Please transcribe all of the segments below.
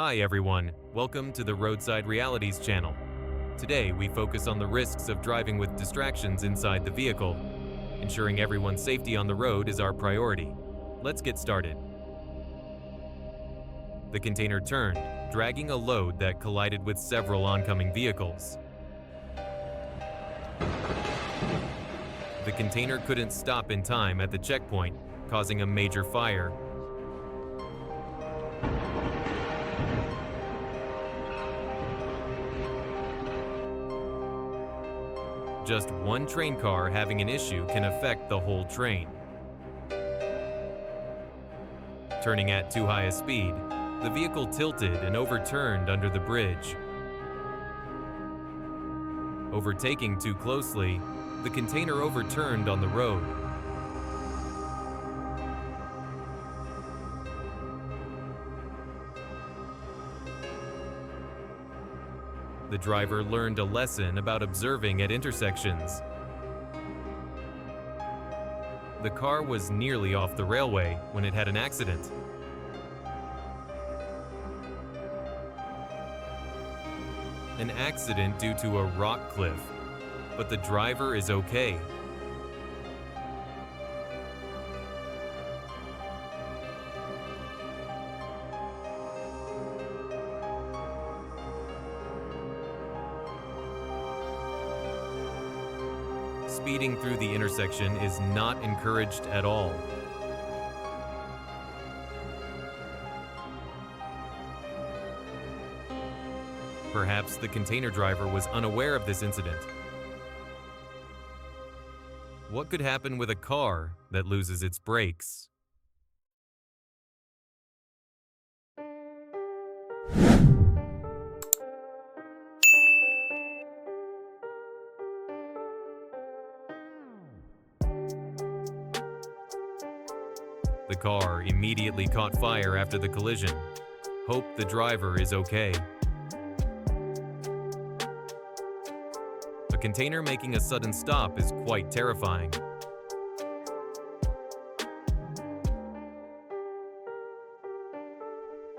Hi everyone, welcome to the Roadside Realities channel. Today we focus on the risks of driving with distractions inside the vehicle. Ensuring everyone's safety on the road is our priority. Let's get started. The container turned, dragging a load that collided with several oncoming vehicles. The container couldn't stop in time at the checkpoint, causing a major fire. Just one train car having an issue can affect the whole train. Turning at too high a speed, the vehicle tilted and overturned under the bridge. Overtaking too closely, the container overturned on the road. The driver learned a lesson about observing at intersections. The car was nearly off the railway when it had an accident. An accident due to a rock cliff, but the driver is okay. Speeding through the intersection is not encouraged at all. Perhaps the container driver was unaware of this incident. What could happen with a car that loses its brakes? The car immediately caught fire after the collision. Hope the driver is okay. A container making a sudden stop is quite terrifying.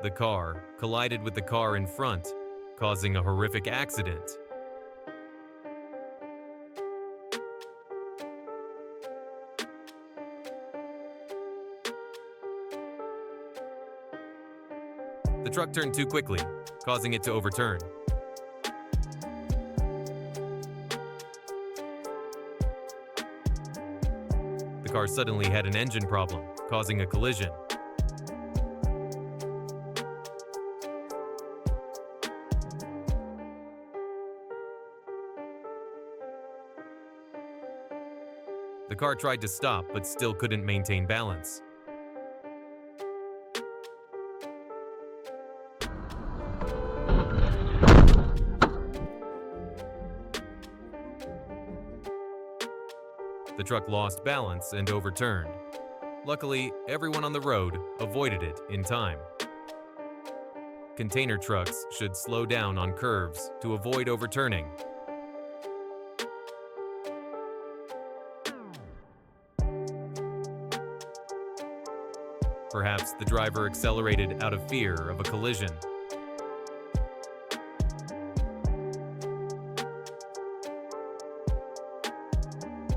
The car collided with the car in front, causing a horrific accident. The truck turned too quickly, causing it to overturn. The car suddenly had an engine problem, causing a collision. The car tried to stop but still couldn't maintain balance. The truck lost balance and overturned. Luckily, everyone on the road avoided it in time. Container trucks should slow down on curves to avoid overturning. Perhaps the driver accelerated out of fear of a collision.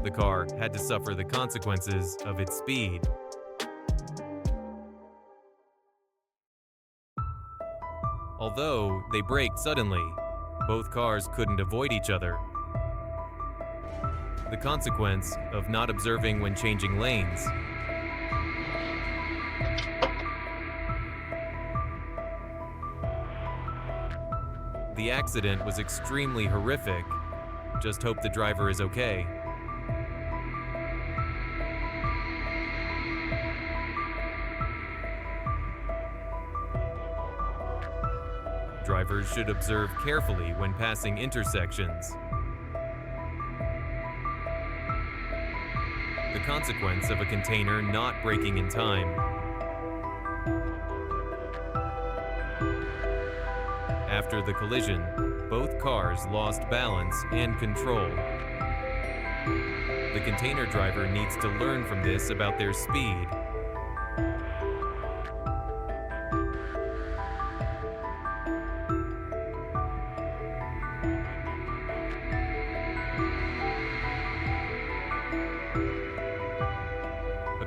The car had to suffer the consequences of its speed. Although they braked suddenly, both cars couldn't avoid each other. The consequence of not observing when changing lanes. The accident was extremely horrific. Just hope the driver is okay. Drivers should observe carefully when passing intersections. The consequence of a container not braking in time. After the collision, both cars lost balance and control. The container driver needs to learn from this about their speed.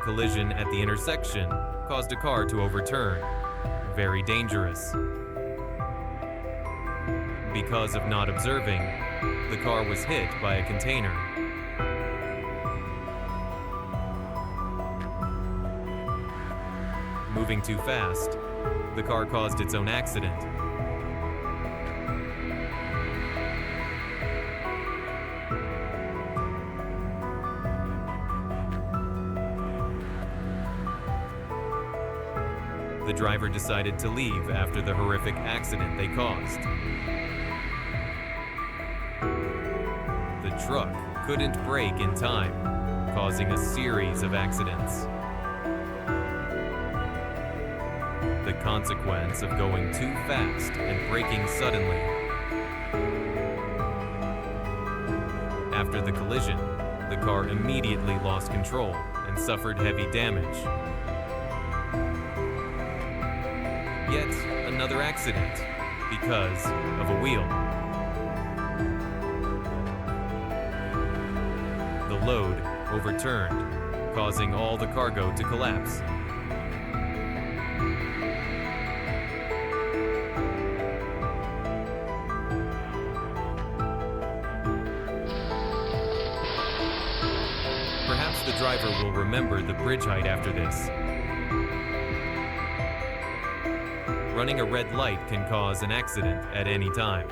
collision at the intersection caused a car to overturn. Very dangerous. Because of not observing, the car was hit by a container. Moving too fast, the car caused its own accident. The driver decided to leave after the horrific accident they caused. The truck couldn't brake in time, causing a series of accidents. The consequence of going too fast and braking suddenly. After the collision, the car immediately lost control and suffered heavy damage. Yet another accident because of a wheel. The load overturned, causing all the cargo to collapse. Perhaps the driver will remember the bridge height after this. Running a red light can cause an accident at any time.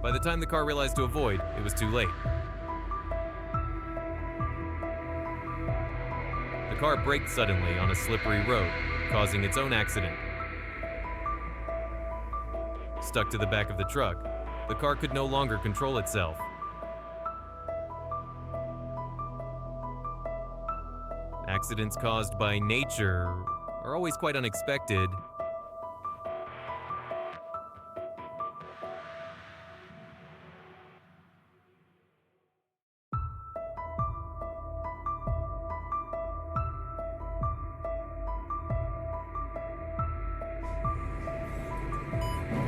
By the time the car realized to avoid, it was too late. The car braked suddenly on a slippery road, causing its own accident. Stuck to the back of the truck, the car could no longer control itself. Accidents caused by nature are always quite unexpected.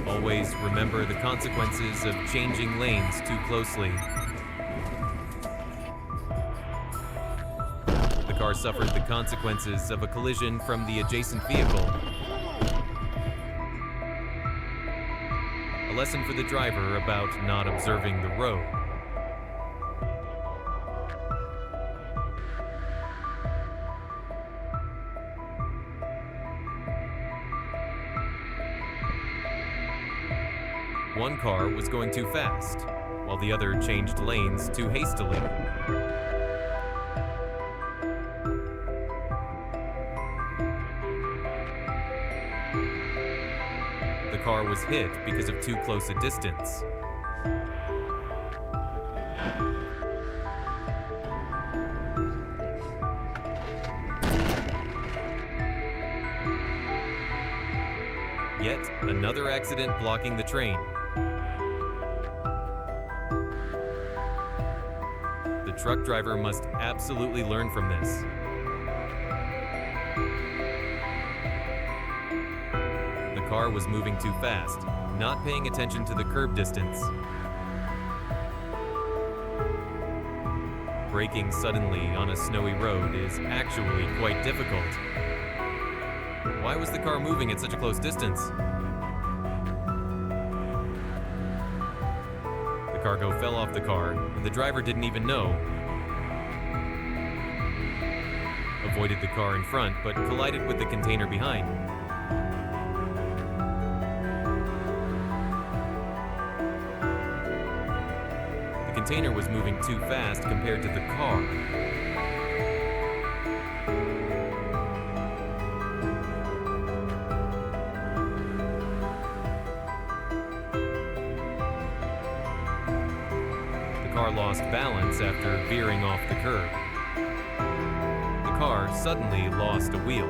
Always remember the consequences of changing lanes too closely. The car suffered the consequences of a collision from the adjacent vehicle. A lesson for the driver about not observing the road. One car was going too fast, while the other changed lanes too hastily. The car was hit because of too close a distance. Yet another accident blocking the train. The truck driver must absolutely learn from this. The car was moving too fast, not paying attention to the curb distance. Braking suddenly on a snowy road is actually quite difficult. Why was the car moving at such a close distance? The cargo fell off the car, and the driver didn't even know. Avoided the car in front, but collided with the container behind. The container was moving too fast compared to the car. The car lost balance after veering off the curb. The car suddenly lost a wheel.